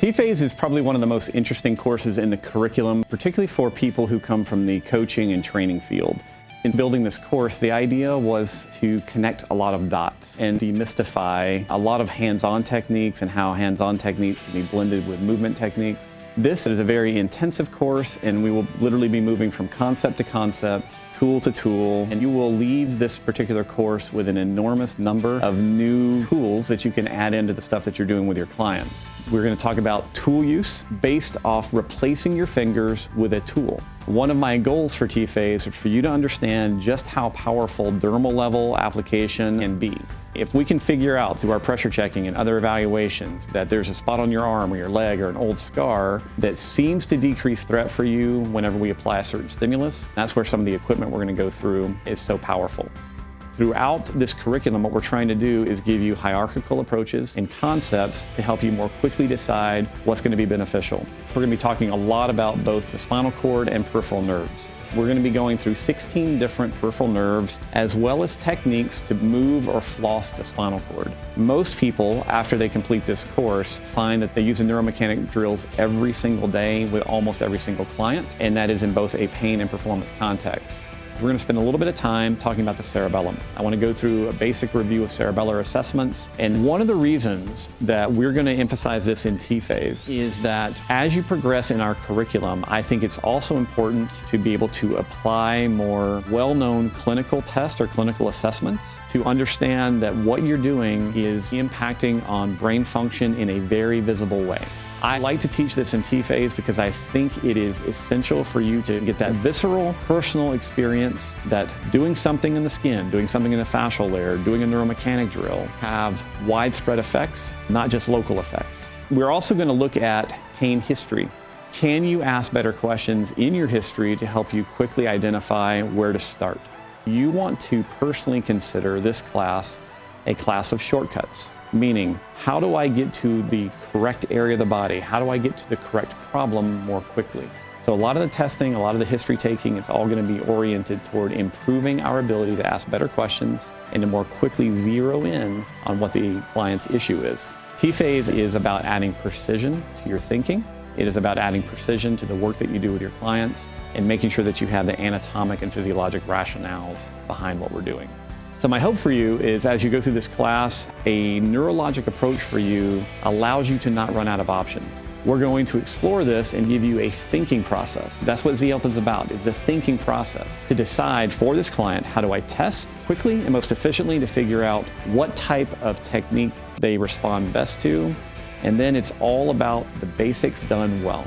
T-Phase is probably one of the most interesting courses in the curriculum, particularly for people who come from the coaching and training field. In building this course, the idea was to connect a lot of dots and demystify a lot of hands-on techniques and how hands-on techniques can be blended with movement techniques. This is a very intensive course, and we will literally be moving from concept to concept, tool to tool, and you will leave this particular course with an enormous number of new tools that you can add into the stuff that you're doing with your clients. We're going to talk about tool use based off replacing your fingers with a tool. One of my goals for T-Phase is for you to understand just how powerful dermal level application can be. If we can figure out through our pressure checking and other evaluations that there's a spot on your arm or your leg or an old scar that seems to decrease threat for you whenever we apply a certain stimulus, that's where some of the equipment we're going to go through is so powerful. Throughout this curriculum, what we're trying to do is give you hierarchical approaches and concepts to help you more quickly decide what's going to be beneficial. We're going to be talking a lot about both the spinal cord and peripheral nerves. We're going to be going through 16 different peripheral nerves, as well as techniques to move or floss the spinal cord. Most people, after they complete this course, find that they use the neuromechanic drills every single day with almost every single client, and that is in both a pain and performance context. We're going to spend a little bit of time talking about the cerebellum. I want to go through a basic review of cerebellar assessments. And one of the reasons that we're going to emphasize this in T-Phase is that as you progress in our curriculum, I think it's also important to be able to apply more well-known clinical tests or clinical assessments to understand that what you're doing is impacting on brain function in a very visible way. I like to teach this in T-Phase because I think it is essential for you to get that visceral, personal experience that doing something in the skin, doing something in the fascial layer, doing a neuromechanic drill have widespread effects, not just local effects. We're also going to look at pain history. Can you ask better questions in your history to help you quickly identify where to start? You want to personally consider this class a class of shortcuts. Meaning, how do I get to the correct area of the body? How do I get to the correct problem more quickly? So a lot of the testing, a lot of the history taking, it's all going to be oriented toward improving our ability to ask better questions and to more quickly zero in on what the client's issue is. T-Phase is about adding precision to your thinking. It is about adding precision to the work that you do with your clients and making sure that you have the anatomic and physiologic rationales behind what we're doing. So my hope for you is as you go through this class, a neurologic approach for you allows you to not run out of options. We're going to explore this and give you a thinking process. That's what Z-Health is about. It's a thinking process to decide for this client, how do I test quickly and most efficiently to figure out what type of technique they respond best to. And then it's all about the basics done well.